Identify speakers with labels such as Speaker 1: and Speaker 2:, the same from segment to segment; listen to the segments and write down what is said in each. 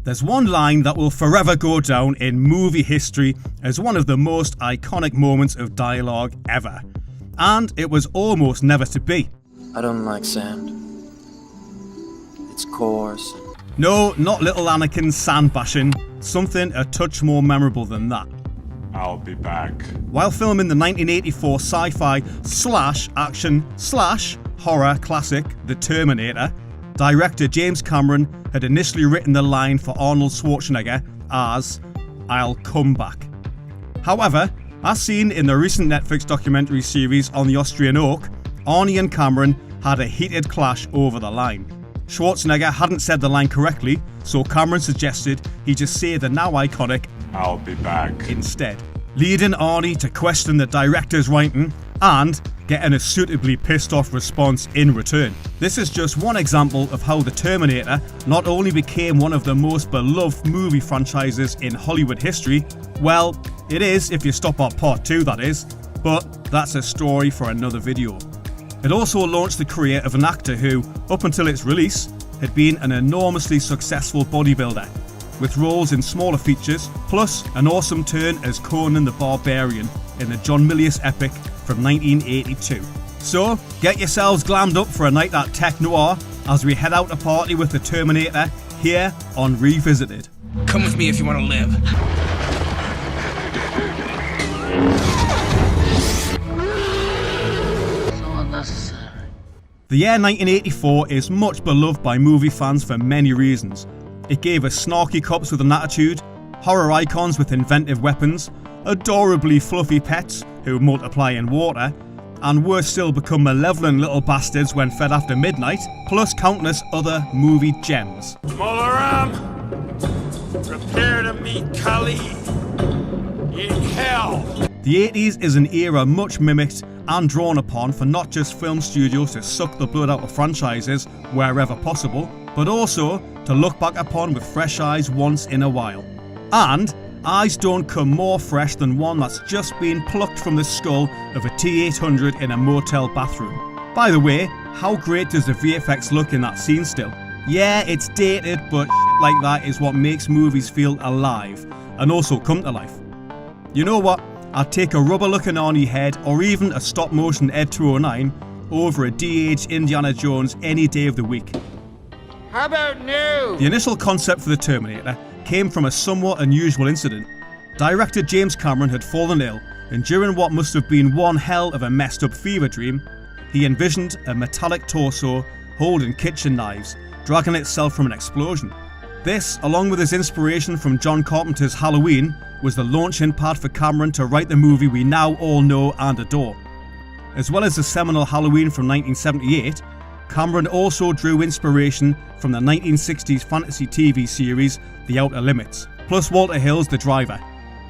Speaker 1: There's one line that will forever go down in movie history as one of the most iconic moments of dialogue ever. And it was almost never to be.
Speaker 2: I don't like sand. It's coarse.
Speaker 1: No, not little Anakin's sand bashing. Something a touch more memorable than that.
Speaker 3: I'll be back.
Speaker 1: While filming the 1984 sci-fi /action/horror classic The Terminator, director James Cameron had initially written the line for Arnold Schwarzenegger as, "I'll come back." However, as seen in the recent Netflix documentary series on the Austrian Oak, Arnie and Cameron had a heated clash over the line. Schwarzenegger hadn't said the line correctly, so Cameron suggested he just say the now iconic
Speaker 3: I'll be back
Speaker 1: instead, leading Arnie to question the director's writing and getting a suitably pissed off response in return. This is just one example of how The Terminator not only became one of the most beloved movie franchises in Hollywood history, well, it is if you stop at part 2 that is, but that's a story for another video. It also launched the career of an actor who, up until its release, had been an enormously successful bodybuilder, with roles in smaller features, plus an awesome turn as Conan the Barbarian in the John Milius epic from 1982. So, get yourselves glammed up for a night at Tech Noir as we head out to party with the Terminator here on Revisited.
Speaker 4: Come with me if you want to live.
Speaker 1: The year 1984 is much beloved by movie fans for many reasons. It gave us snarky cops with an attitude, horror icons with inventive weapons, adorably fluffy pets who multiply in water, and worse still become malevolent little bastards when fed after midnight, plus countless other movie gems.
Speaker 5: Molaram, prepare to meet Kali in hell.
Speaker 1: The 80s is an era much mimicked and drawn upon for not just film studios to suck the blood out of franchises wherever possible, but also to look back upon with fresh eyes once in a while. And eyes don't come more fresh than one that's just been plucked from the skull of a T-800 in a motel bathroom. By the way, how great does the VFX look in that scene still? Yeah, it's dated, but shit like that is what makes movies feel alive, and also come to life. You know what? I'd take a rubber-looking Arnie head or even a stop-motion Ed 209 over a de-aged Indiana Jones any day of the week.
Speaker 5: How about new?
Speaker 1: The initial concept for the Terminator came from a somewhat unusual incident. Director James Cameron had fallen ill, and during what must have been one hell of a messed up fever dream, he envisioned a metallic torso holding kitchen knives, dragging itself from an explosion. This, along with his inspiration from John Carpenter's Halloween, was the launching pad for Cameron to write the movie we now all know and adore. As well as the seminal Halloween from 1978, Cameron also drew inspiration from the 1960s fantasy TV series The Outer Limits, plus Walter Hill's The Driver,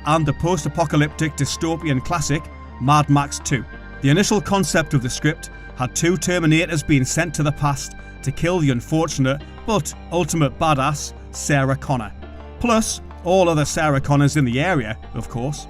Speaker 1: and the post-apocalyptic dystopian classic Mad Max 2. The initial concept of the script had 2 Terminators being sent to the past to kill the unfortunate but ultimate badass Sarah Connor, plus all other Sarah Connors in the area, of course.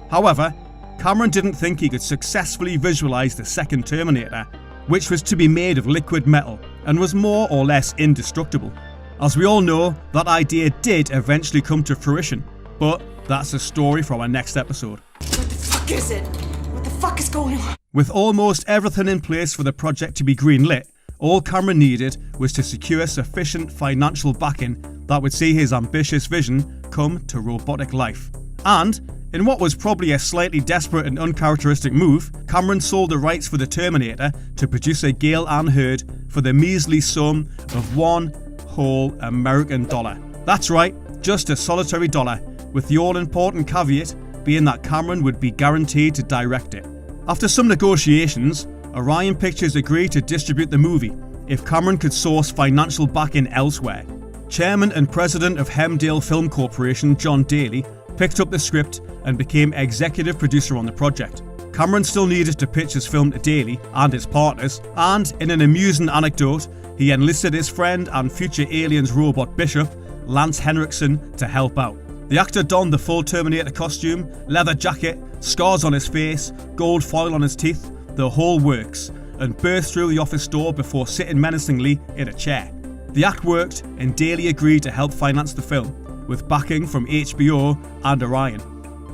Speaker 1: However, Cameron didn't think he could successfully visualise the second Terminator, which was to be made of liquid metal and was more or less indestructible. As we all know, that idea did eventually come to fruition, but that's a story for our next episode.
Speaker 6: What the fuck is it? What the fuck is going on?
Speaker 1: With almost everything in place for the project to be greenlit, all Cameron needed was to secure sufficient financial backing that would see his ambitious vision come to robotic life. And, in what was probably a slightly desperate and uncharacteristic move, Cameron sold the rights for the Terminator to producer Gale Ann Hurd for the measly sum of $1 whole American dollar. That's right, just a solitary dollar, with the all-important caveat being that Cameron would be guaranteed to direct it. After some negotiations, Orion Pictures agreed to distribute the movie if Cameron could source financial backing elsewhere. Chairman and President of Hemdale Film Corporation John Daly picked up the script and became executive producer on the project. Cameron still needed to pitch his film to Daly and his partners, and in an amusing anecdote, he enlisted his friend and future Aliens robot Bishop, Lance Henriksen, to help out. The actor donned the full Terminator costume, leather jacket, scars on his face, gold foil on his teeth, the whole works, and burst through the office door before sitting menacingly in a chair. The act worked, and Daly agreed to help finance the film, with backing from HBO and Orion.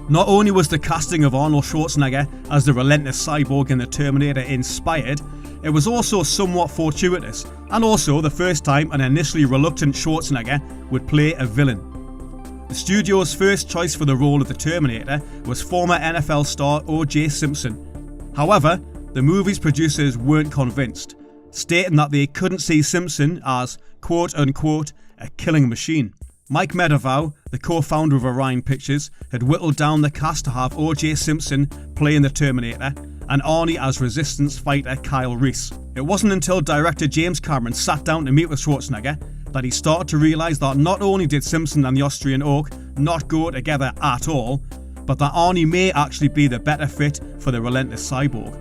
Speaker 1: Not only was the casting of Arnold Schwarzenegger as the relentless cyborg in the Terminator inspired, it was also somewhat fortuitous, and also the first time an initially reluctant Schwarzenegger would play a villain. The studio's first choice for the role of the Terminator was former NFL star O.J. Simpson. However, the movie's producers weren't convinced, stating that they couldn't see Simpson as quote-unquote a killing machine. Mike Medavow, the co-founder of Orion Pictures, had whittled down the cast to have O.J. Simpson playing the Terminator and Arnie as resistance fighter Kyle Reese. It wasn't until director James Cameron sat down to meet with Schwarzenegger that he started to realise that not only did Simpson and the Austrian Oak not go together at all, but that Arnie may actually be the better fit for the relentless cyborg.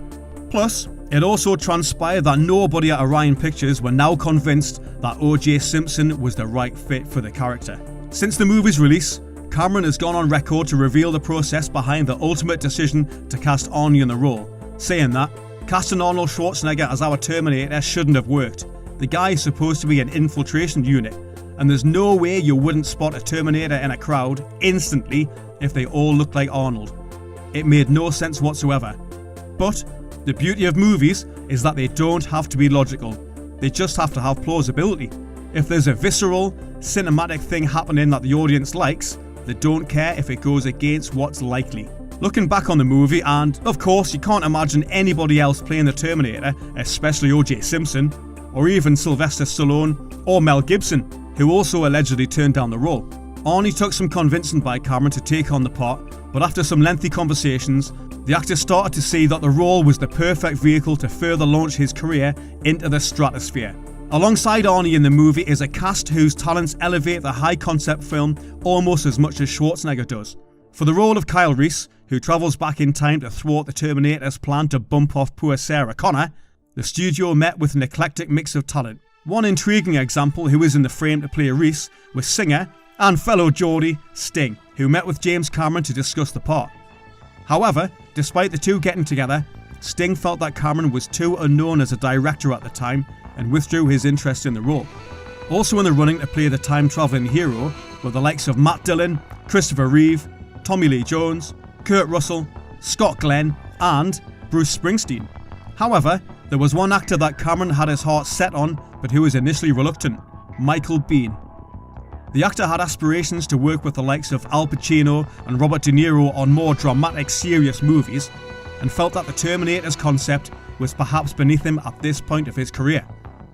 Speaker 1: Plus, it also transpired that nobody at Orion Pictures were now convinced that O.J. Simpson was the right fit for the character. Since the movie's release, Cameron has gone on record to reveal the process behind the ultimate decision to cast Arnie in the role, saying that casting Arnold Schwarzenegger as our Terminator shouldn't have worked. The guy is supposed to be an infiltration unit, and there's no way you wouldn't spot a Terminator in a crowd instantly if they all look like Arnold. It made no sense whatsoever. But the beauty of movies is that they don't have to be logical, they just have to have plausibility. If there's a visceral, cinematic thing happening that the audience likes, they don't care if it goes against what's likely. Looking back on the movie, and of course you can't imagine anybody else playing the Terminator, especially O.J. Simpson, or even Sylvester Stallone or Mel Gibson, who also allegedly turned down the role. Arnie took some convincing by Cameron to take on the part, but after some lengthy conversations, the actor started to see that the role was the perfect vehicle to further launch his career into the stratosphere. Alongside Arnie in the movie is a cast whose talents elevate the high-concept film almost as much as Schwarzenegger does. For the role of Kyle Reese, who travels back in time to thwart the Terminator's plan to bump off poor Sarah Connor, the studio met with an eclectic mix of talent. One intriguing example who is in the frame to play Reese was singer and fellow Geordie Sting, who met with James Cameron to discuss the part. However, despite the two getting together, Sting felt that Cameron was too unknown as a director at the time and withdrew his interest in the role. Also in the running to play the time-travelling hero were the likes of Matt Dillon, Christopher Reeve, Tommy Lee Jones, Kurt Russell, Scott Glenn and Bruce Springsteen. However, there was one actor that Cameron had his heart set on but who was initially reluctant, Michael Biehn. The actor had aspirations to work with the likes of Al Pacino and Robert De Niro on more dramatic, serious movies, and felt that the Terminator's concept was perhaps beneath him at this point of his career.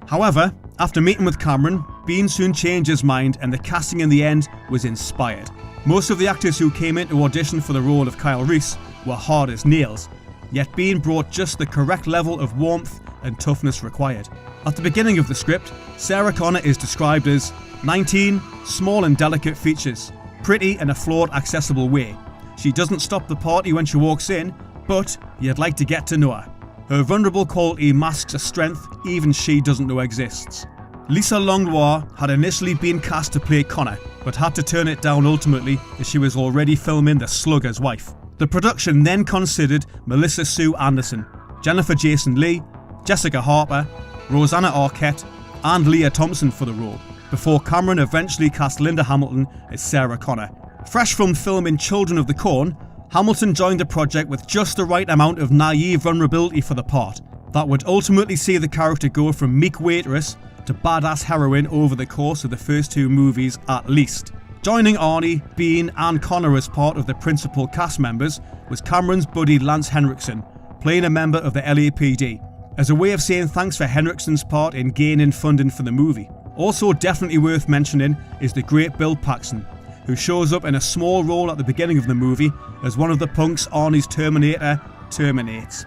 Speaker 1: However, after meeting with Cameron, Biehn soon changed his mind and the casting in the end was inspired. Most of the actors who came in to audition for the role of Kyle Reese were hard as nails, yet Biehn brought just the correct level of warmth and toughness required. At the beginning of the script, Sarah Connor is described as 19, small and delicate features, pretty in a flawed, accessible way. She doesn't stop the party when she walks in, but you'd like to get to know her. Her vulnerable quality masks a strength even she doesn't know exists. Lisa Langlois had initially been cast to play Connor, but had to turn it down ultimately as she was already filming The Slugger's wife. The production then considered Melissa Sue Anderson, Jennifer Jason Leigh, Jessica Harper, Rosanna Arquette and Leah Thompson for the role, before Cameron eventually cast Linda Hamilton as Sarah Connor. Fresh from filming Children of the Corn, Hamilton joined the project with just the right amount of naive vulnerability for the part that would ultimately see the character go from meek waitress to badass heroine over the course of the first two movies at least. Joining Arnie, Biehn and Connor as part of the principal cast members was Cameron's buddy Lance Henriksen, playing a member of the LAPD, as a way of saying thanks for Henriksen's part in gaining funding for the movie. Also definitely worth mentioning is the great Bill Paxton, who shows up in a small role at the beginning of the movie as one of the punks Arnie's Terminator terminates.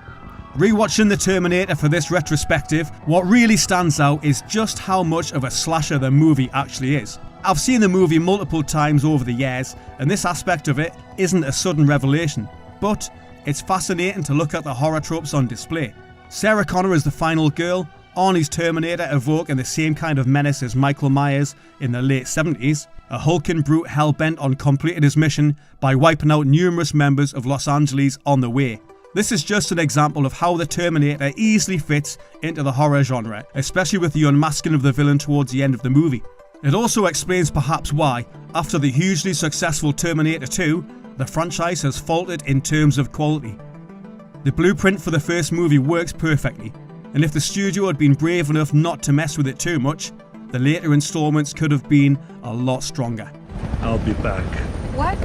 Speaker 1: Rewatching The Terminator for this retrospective, what really stands out is just how much of a slasher the movie actually is. I've seen the movie multiple times over the years, and this aspect of it isn't a sudden revelation, but it's fascinating to look at the horror tropes on display. Sarah Connor is the final girl, Arnie's Terminator evoking the same kind of menace as Michael Myers in the late 70s, a hulking brute hell-bent on completing his mission by wiping out numerous members of Los Angeles on the way. This is just an example of how the Terminator easily fits into the horror genre, especially with the unmasking of the villain towards the end of the movie. It also explains perhaps why, after the hugely successful Terminator 2, the franchise has faltered in terms of quality. The blueprint for the first movie works perfectly, and if the studio had been brave enough not to mess with it too much, the later installments could have been a lot stronger.
Speaker 4: I'll be back.
Speaker 6: What?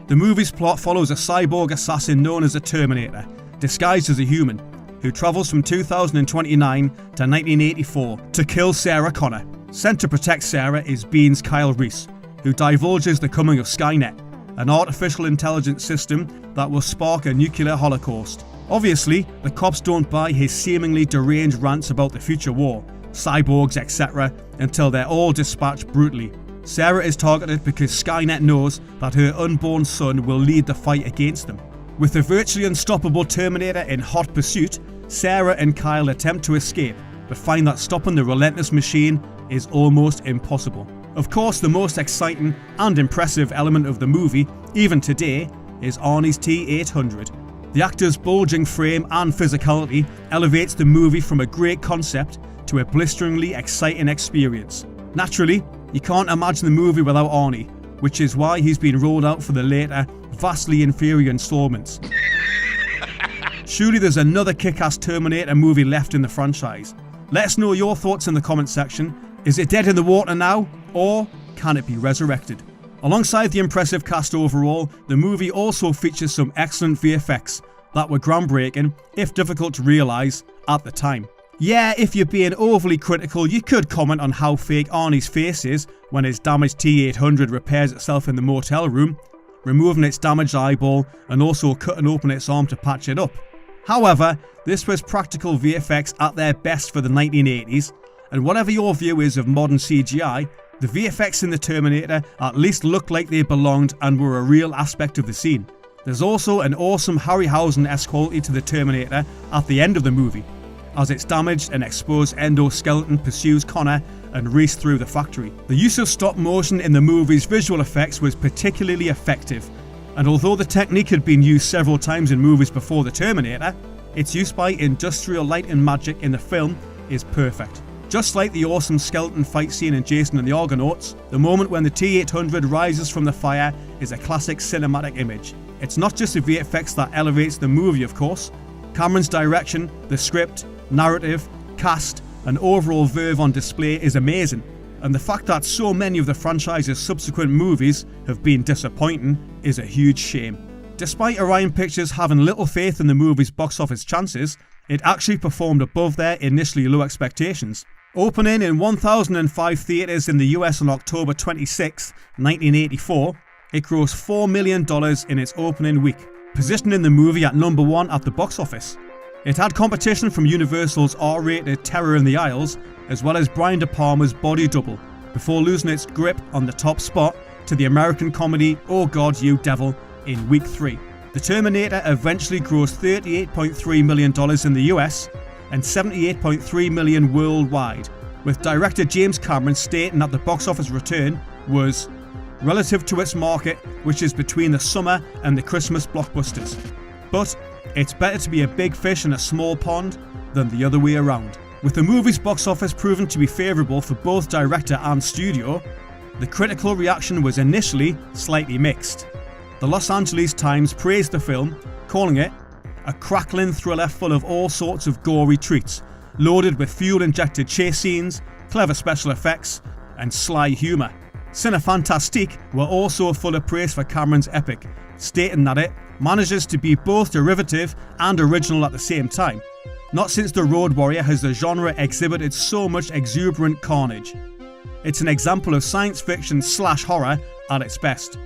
Speaker 1: The movie's plot follows a cyborg assassin known as a Terminator, disguised as a human, who travels from 2029 to 1984 to kill Sarah Connor. Sent to protect Sarah is Bean's Kyle Reese, who divulges the coming of Skynet, an artificial intelligence system that will spark a nuclear holocaust. Obviously, the cops don't buy his seemingly deranged rants about the future war, cyborgs, etc., until they're all dispatched brutally. Sarah is targeted because Skynet knows that her unborn son will lead the fight against them. With the virtually unstoppable Terminator in hot pursuit, Sarah and Kyle attempt to escape, but find that stopping the relentless machine is almost impossible. Of course, the most exciting and impressive element of the movie, even today, is Arnie's T-800. The actor's bulging frame and physicality elevates the movie from a great concept to a blisteringly exciting experience. Naturally, you can't imagine the movie without Arnie, which is why he's been rolled out for the later, vastly inferior installments. Surely there's another kick-ass Terminator movie left in the franchise. Let us know your thoughts in the comment section. Is it dead in the water now, or can it be resurrected? Alongside the impressive cast overall, the movie also features some excellent VFX that were groundbreaking, if difficult to realise, at the time. Yeah, if you're being overly critical, you could comment on how fake Arnie's face is when his damaged T-800 repairs itself in the motel room, removing its damaged eyeball and also cutting open its arm to patch it up. However, this was practical VFX at their best for the 1980s, and whatever your view is of modern CGI, the VFX in the Terminator at least looked like they belonged and were a real aspect of the scene. There's also an awesome Harryhausen-esque quality to the Terminator at the end of the movie, as its damaged and exposed endoskeleton pursues Connor and Reese through the factory. The use of stop motion in the movie's visual effects was particularly effective, and although the technique had been used several times in movies before the Terminator, its use by Industrial Light and Magic in the film is perfect. Just like the awesome skeleton fight scene in Jason and the Argonauts, the moment when the T-800 rises from the fire is a classic cinematic image. It's not just the VFX that elevates the movie, of course. Cameron's direction, the script, narrative, cast, and overall verve on display is amazing, and the fact that so many of the franchise's subsequent movies have been disappointing is a huge shame. Despite Orion Pictures having little faith in the movie's box office chances, it actually performed above their initially low expectations. Opening in 1,005 theatres in the US on October 26, 1984, it grossed $4 million in its opening week, positioning the movie at number 1 at the box office. It had competition from Universal's R-rated Terror in the Isles, as well as Brian De Palma's Body Double, before losing its grip on the top spot to the American comedy Oh God, You Devil in week 3. The Terminator eventually grossed $38.3 million in the US and $78.3 million worldwide, with director James Cameron stating that the box office return was relative to its market, which is between the summer and the Christmas blockbusters. But it's better to be a big fish in a small pond than the other way around. With the movie's box office proven to be favourable for both director and studio, the critical reaction was initially slightly mixed. The Los Angeles Times praised the film, calling it a crackling thriller full of all sorts of gory treats, loaded with fuel-injected chase scenes, clever special effects, and sly humour. Cinefantastique were also full of praise for Cameron's epic, stating that it manages to be both derivative and original at the same time. Not since The Road Warrior has the genre exhibited so much exuberant carnage. It's an example of science fiction / horror at its best.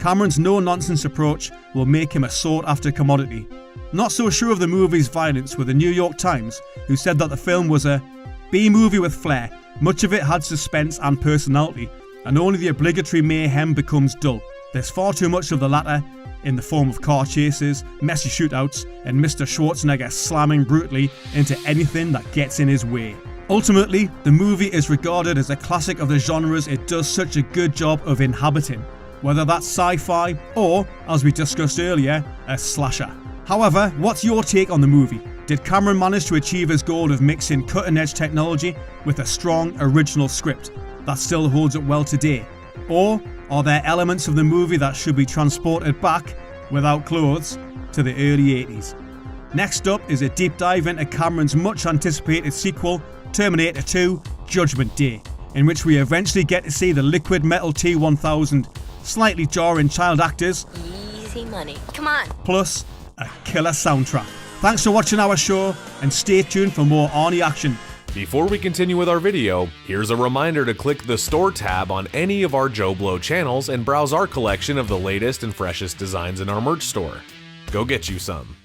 Speaker 1: Cameron's no-nonsense approach will make him a sought-after commodity. Not so sure of the movie's violence were the New York Times, who said that the film was a B-movie with flair. Much of it had suspense and personality, and only the obligatory mayhem becomes dull. There's far too much of the latter, in the form of car chases, messy shootouts, and Mr. Schwarzenegger slamming brutally into anything that gets in his way. Ultimately, the movie is regarded as a classic of the genres it does such a good job of inhabiting. whether that's sci-fi or, as we discussed earlier, a slasher. However, what's your take on the movie? Did Cameron manage to achieve his goal of mixing cutting-edge technology with a strong original script that still holds up well today? Or are there elements of the movie that should be transported back, without clothes, to the early 80s? Next up is a deep dive into Cameron's much anticipated sequel, Terminator 2 Judgment Day, in which we eventually get to see the liquid metal T-1000, slightly jarring child actors,
Speaker 4: easy money, come on,
Speaker 1: plus a killer soundtrack. Thanks for watching our show, and stay tuned for more Arnie action.
Speaker 7: Before we continue with our video, here's a reminder to click the Store tab on any of our JoBlo channels and browse our collection of the latest and freshest designs in our merch store. Go get you some.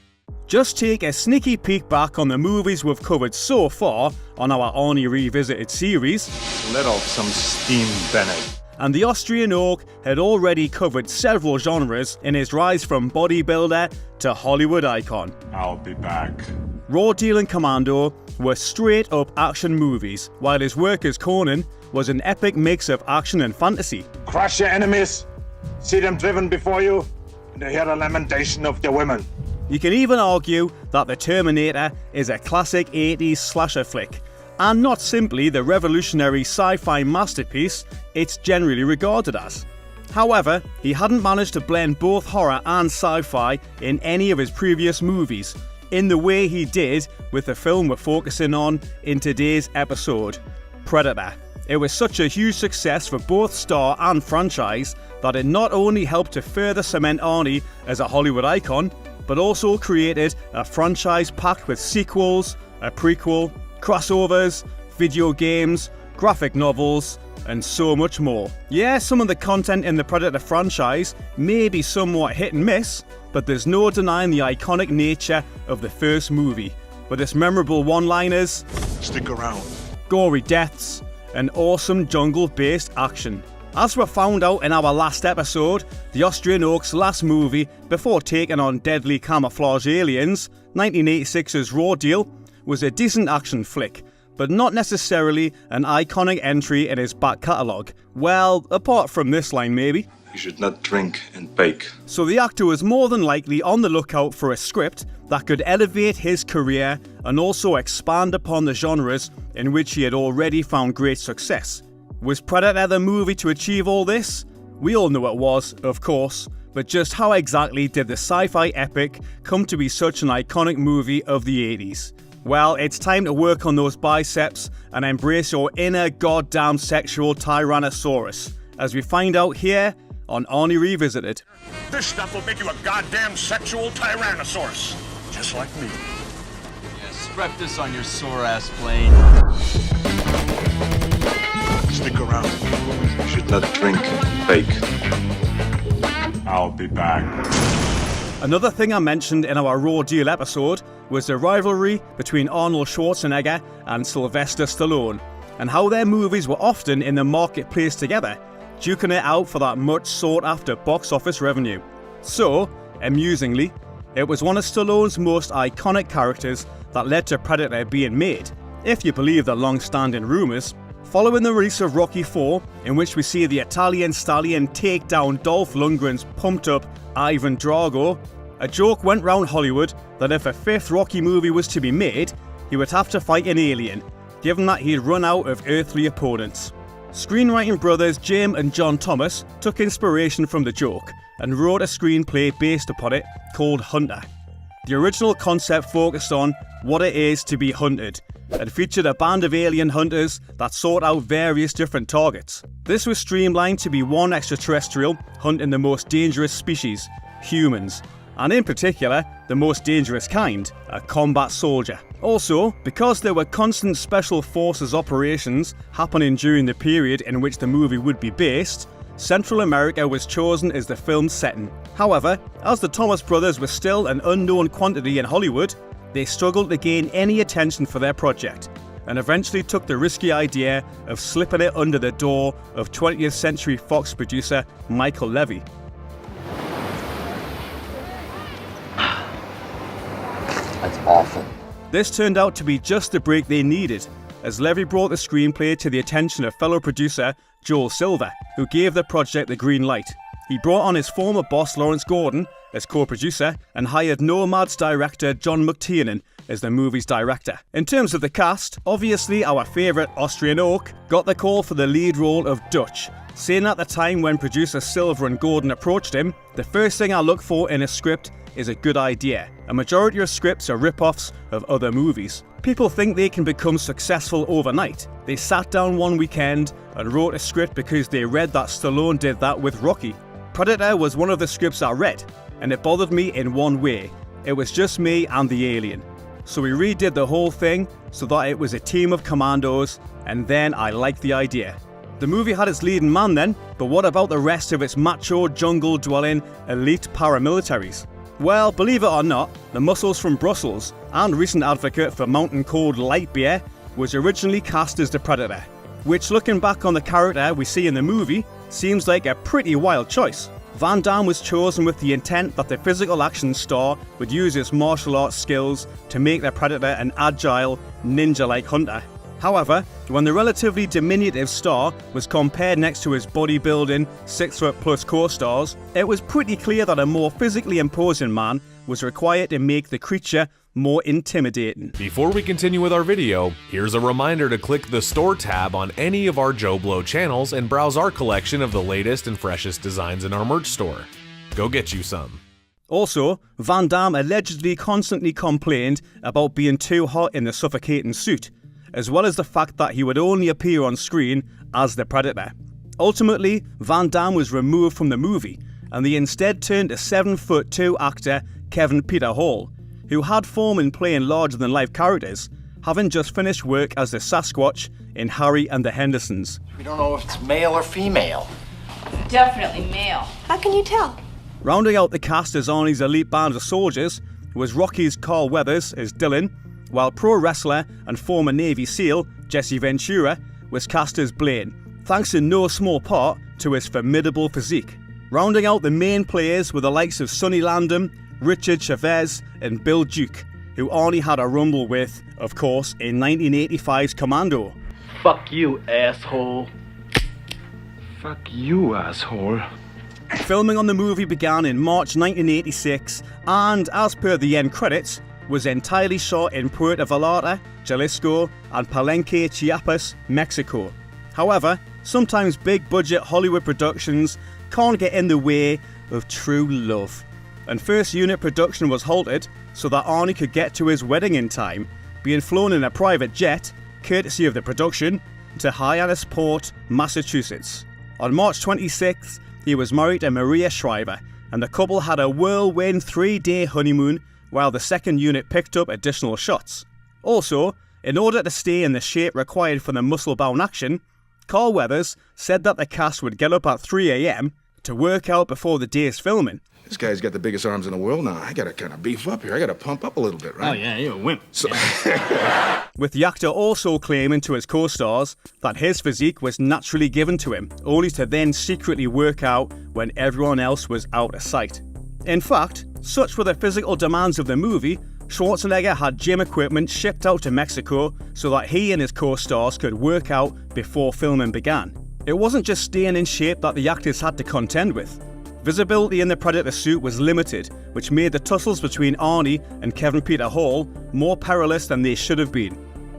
Speaker 1: Just take a sneaky peek back on the movies we've covered so far on our Arnie Revisited series.
Speaker 3: Let off some steam, Bennett.
Speaker 1: And the Austrian Oak had already covered several genres in his rise from bodybuilder to Hollywood icon.
Speaker 3: I'll be back.
Speaker 1: Raw Deal and Commando were straight up action movies, while his work as Conan was an epic mix of action and fantasy.
Speaker 5: Crush your enemies, see them driven before you, and hear the lamentation of their women.
Speaker 1: You can even argue that The Terminator is a classic 80s slasher flick, and not simply the revolutionary sci-fi masterpiece it's generally regarded as. However, he hadn't managed to blend both horror and sci-fi in any of his previous movies, in the way he did with the film we're focusing on in today's episode, Predator. It was such a huge success for both star and franchise that it not only helped to further cement Arnie as a Hollywood icon, but also created a franchise packed with sequels, a prequel, crossovers, video games, graphic novels, and so much more. Yeah, some of the content in the Predator franchise may be somewhat hit and miss, but there's no denying the iconic nature of the first movie, with its memorable one-liners,
Speaker 3: Stick around.
Speaker 1: gory deaths, and awesome jungle-based action. As we found out in our last episode, the Austrian Oak's last movie before taking on deadly camouflage aliens, 1986's Raw Deal, was a decent action flick, but not necessarily an iconic entry in his back catalogue. Well, apart from this line maybe.
Speaker 3: You should not drink and bake.
Speaker 1: So the actor was more than likely on the lookout for a script that could elevate his career and also expand upon the genres in which he had already found great success. Was Predator the movie to achieve all this? We all know it was, of course, but just how exactly did the sci-fi epic come to be such an iconic movie of the 80s? Well, it's time to work on those biceps and embrace your inner goddamn sexual Tyrannosaurus, as we find out here on Arnie Revisited.
Speaker 5: This stuff will make you a goddamn sexual Tyrannosaurus, just like me.
Speaker 8: Yeah, strap this on your sore ass plane.
Speaker 3: Stick around. You should not drink and bake. I'll be back.
Speaker 1: Another thing I mentioned in our Raw Deal episode was the rivalry between Arnold Schwarzenegger and Sylvester Stallone, and how their movies were often in the marketplace together, duking it out for that much sought after box office revenue. So, amusingly, it was one of Stallone's most iconic characters that led to Predator being made, if you believe the long-standing rumours. Following the release of Rocky IV, in which we see the Italian stallion take down Dolph Lundgren's pumped-up Ivan Drago, a joke went round Hollywood that if a fifth Rocky movie was to be made, he would have to fight an alien, given that he'd run out of earthly opponents. Screenwriting brothers Jim and John Thomas took inspiration from the joke and wrote a screenplay based upon it called Hunter. The original concept focused on what it is to be hunted, and featured a band of alien hunters that sought out various different targets. This was streamlined to be one extraterrestrial hunting the most dangerous species, humans, and in particular, the most dangerous kind, a combat soldier. Also, because there were constant special forces operations happening during the period in which the movie would be based, Central America was chosen as the film's setting. However, as the Thomas brothers were still an unknown quantity in Hollywood, they struggled to gain any attention for their project, and eventually took the risky idea of slipping it under the door of 20th Century Fox producer Michael Levy.
Speaker 2: That's awful.
Speaker 1: This turned out to be just the break they needed, as Levy brought the screenplay to the attention of fellow producer Joel Silver, who gave the project the green light. He brought on his former boss Lawrence Gordon as co-producer and hired Nomad's director John McTiernan as the movie's director. In terms of the cast, obviously our favourite Austrian oak got the call for the lead role of Dutch, saying at the time when producer Silver and Gordon approached him, the first thing I look for in a script is a good idea. A majority of scripts are rip-offs of other movies. People think they can become successful overnight. They sat down one weekend and wrote a script because they read that Stallone did that with Rocky. Predator was one of the scripts I read, and it bothered me in one way. It was just me and the alien. So we redid the whole thing so that it was a team of commandos, and then I liked the idea. The movie had its leading man then, but what about the rest of its macho, jungle-dwelling, elite paramilitaries? Well, believe it or not, the Muscles from Brussels, and recent advocate for mountain cold light beer, was originally cast as the Predator, which, looking back on the character we see in the movie, seems like a pretty wild choice. Van Damme was chosen with the intent that the physical action star would use his martial arts skills to make the Predator an agile, ninja-like hunter. However, when the relatively diminutive star was compared next to his bodybuilding, 6-foot-plus co-stars, it was pretty clear that a more physically imposing man was required to make the creature more intimidating.
Speaker 7: Before we continue with our video, here's a reminder to click the Store tab on any of our JoBlo channels and browse our collection of the latest and freshest designs in our merch store. Go get you some.
Speaker 1: Also, Van Damme allegedly constantly complained about being too hot in the suffocating suit, as well as the fact that he would only appear on screen as the Predator. Ultimately, Van Damme was removed from the movie, and they instead turned to 7'2" actor Kevin Peter Hall, who had form in playing larger-than-life characters, having just finished work as the Sasquatch in Harry and the Hendersons.
Speaker 9: We don't know if it's male or female.
Speaker 10: Definitely male.
Speaker 6: How can you tell?
Speaker 1: Rounding out the cast as Arnie's elite band of soldiers was Rocky's Carl Weathers as Dylan, while pro wrestler and former Navy SEAL Jesse Ventura was cast as Blaine, thanks in no small part to his formidable physique. Rounding out the main players were the likes of Sonny Landham, Richard Chavez and Bill Duke, who Arnie had a rumble with, of course, in 1985's Commando.
Speaker 11: Fuck you, asshole.
Speaker 3: Fuck you, asshole.
Speaker 1: Filming on the movie began in March 1986 and, as per the end credits, was entirely shot in Puerto Vallarta, Jalisco and Palenque, Chiapas, Mexico. However, sometimes big-budget Hollywood productions can't get in the way of true love, and first unit production was halted so that Arnie could get to his wedding in time, being flown in a private jet, courtesy of the production, to Hyannisport, Massachusetts. On March 26th, he was married to Maria Shriver, and the couple had a whirlwind 3-day honeymoon while the second unit picked up additional shots. Also, in order to stay in the shape required for the muscle-bound action, Carl Weathers said that the cast would get up at 3 AM to work out before the day's filming.
Speaker 12: This guy's got the biggest arms in the world now. I gotta kind of beef up here. I gotta pump up a little bit, right?
Speaker 11: Oh yeah, you're a wimp.
Speaker 12: So
Speaker 1: With the actor also claiming to his co-stars that his physique was naturally given to him, only to then secretly work out when everyone else was out of sight. In fact, such were the physical demands of the movie, Schwarzenegger had gym equipment shipped out to Mexico so that he and his co-stars could work out before filming began. It wasn't just staying in shape that the actors had to contend with. Visibility in the Predator suit was limited, which made the tussles between Arnie and Kevin Peter Hall more perilous than they should have been.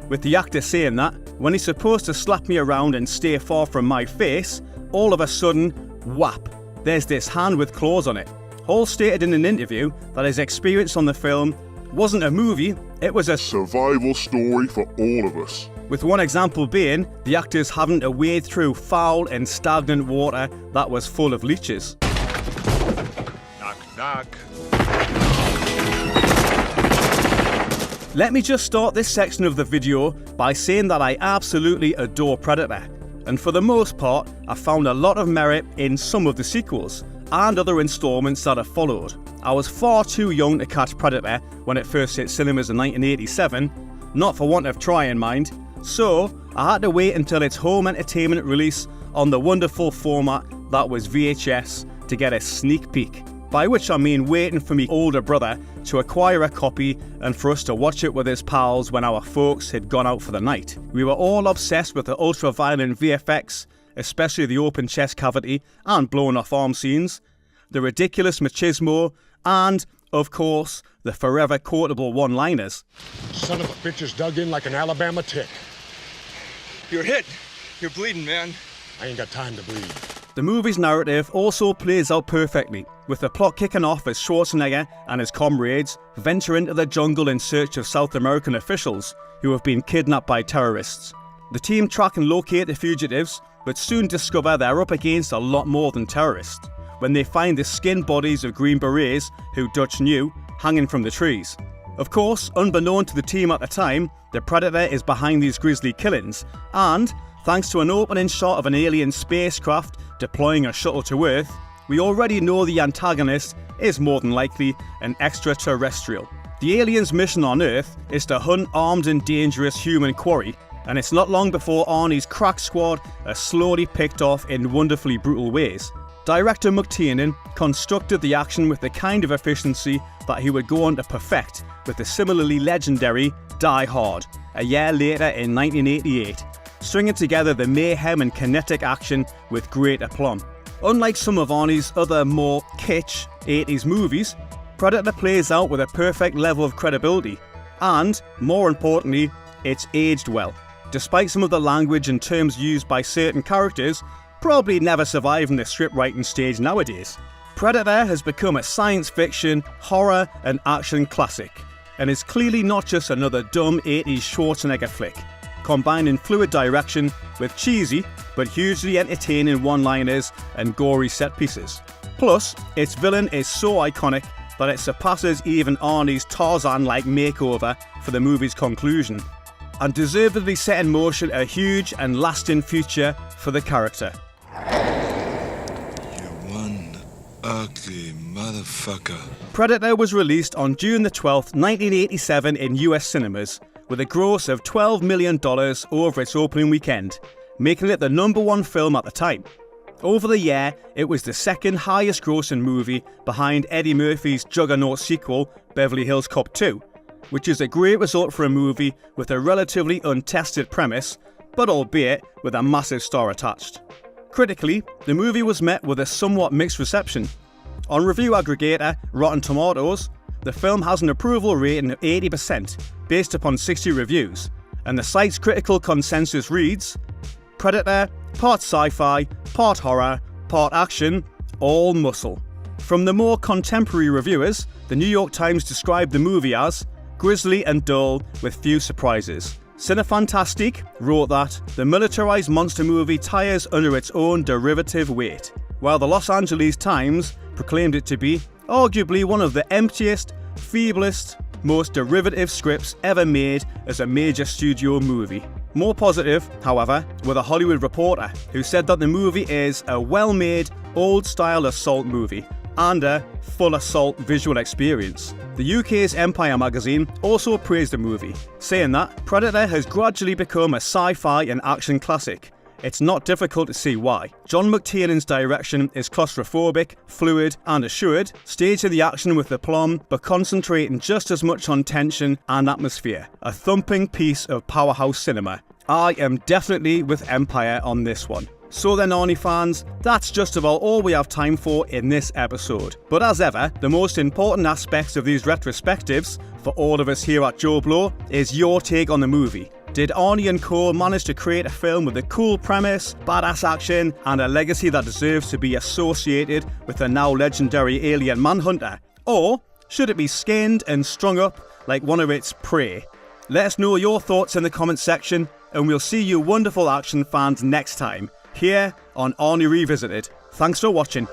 Speaker 1: With the actor saying that, when he's supposed to slap me around and stay far from my face, all of a sudden, whap, there's this hand with claws on it. Hall stated in an interview that his experience on the film wasn't a movie, it was a
Speaker 3: survival story for all of us.
Speaker 1: With one example being the actors having to wade through foul and stagnant water that was full of leeches.
Speaker 3: Knock, knock.
Speaker 1: Let me just start this section of the video by saying that I absolutely adore Predator, and for the most part, I found a lot of merit in some of the sequels and other installments that have followed. I was far too young to catch Predator when it first hit cinemas in 1987, not for want of trying, mind, so I had to wait until its home entertainment release on the wonderful format that was VHS to get a sneak peek. By which I mean waiting for me older brother to acquire a copy and for us to watch it with his pals when our folks had gone out for the night. We were all obsessed with the ultra-violent VFX especially the open chest cavity and blown off arm scenes, the ridiculous machismo, and, of course, the forever quotable one-liners.
Speaker 13: Son of a bitch is dug in like an Alabama tick.
Speaker 14: You're hit. You're bleeding, man.
Speaker 13: I ain't got time to bleed.
Speaker 1: The movie's narrative also plays out perfectly, with the plot kicking off as Schwarzenegger and his comrades venture into the jungle in search of South American officials who have been kidnapped by terrorists. The team track and locate the fugitives, but soon discover they're up against a lot more than terrorists, when they find the skinned bodies of Green Berets, who Dutch knew, hanging from the trees. Of course, unbeknown to the team at the time, the Predator is behind these grisly killings, and, thanks to an opening shot of an alien spacecraft deploying a shuttle to Earth, we already know the antagonist is more than likely an extraterrestrial. The alien's mission on Earth is to hunt armed and dangerous human quarry, and it's not long before Arnie's crack squad are slowly picked off in wonderfully brutal ways. Director McTiernan constructed the action with the kind of efficiency that he would go on to perfect with the similarly legendary Die Hard, a year later in 1988, stringing together the mayhem and kinetic action with great aplomb. Unlike some of Arnie's other more kitsch 80s movies, Predator plays out with a perfect level of credibility, and, more importantly, it's aged well, despite some of the language and terms used by certain characters probably never surviving the script writing stage nowadays. Predator has become a science fiction, horror and action classic, and is clearly not just another dumb 80s Schwarzenegger flick, combining fluid direction with cheesy but hugely entertaining one-liners and gory set pieces. Plus, its villain is so iconic that it surpasses even Arnie's Tarzan-like makeover for the movie's conclusion, and deservedly set in motion a huge and lasting future for the character.
Speaker 3: You one ugly motherfucker.
Speaker 1: Predator was released on June the 12th, 1987 in US cinemas, with a gross of $12 million over its opening weekend, making it the #1 film at the time. Over the year, it was the second highest grossing movie behind Eddie Murphy's juggernaut sequel, Beverly Hills Cop 2, which is a great result for a movie with a relatively untested premise, but albeit with a massive star attached. Critically, the movie was met with a somewhat mixed reception. On review aggregator Rotten Tomatoes, the film has an approval rating of 80% based upon 60 reviews, and the site's critical consensus reads, Predator, part sci-fi, part horror, part action, all muscle. From the more contemporary reviewers, the New York Times described the movie as grisly and dull with few surprises. Cinefantastique wrote that the militarized monster movie tires under its own derivative weight, while the Los Angeles Times proclaimed it to be arguably one of the emptiest, feeblest, most derivative scripts ever made as a major studio movie. More positive, however, were The Hollywood Reporter, who said that the movie is a well-made, old-style assault movie and a full assault visual experience. The UK's Empire magazine also praised the movie, saying that Predator has gradually become a sci-fi and action classic. It's not difficult to see why. John McTiernan's direction is claustrophobic, fluid and assured, staging the action with aplomb but concentrating just as much on tension and atmosphere. A thumping piece of powerhouse cinema. I am definitely with Empire on this one. So then, Arnie fans, that's just about all we have time for in this episode. But as ever, the most important aspects of these retrospectives for all of us here at JoBlo is your take on the movie. Did Arnie and co manage to create a film with a cool premise, badass action, and a legacy that deserves to be associated with the now legendary alien manhunter? Or should it be skinned and strung up like one of its prey? Let us know your thoughts in the comments section, and we'll see you wonderful action fans next time, here on Arnie Revisited. Thanks for watching.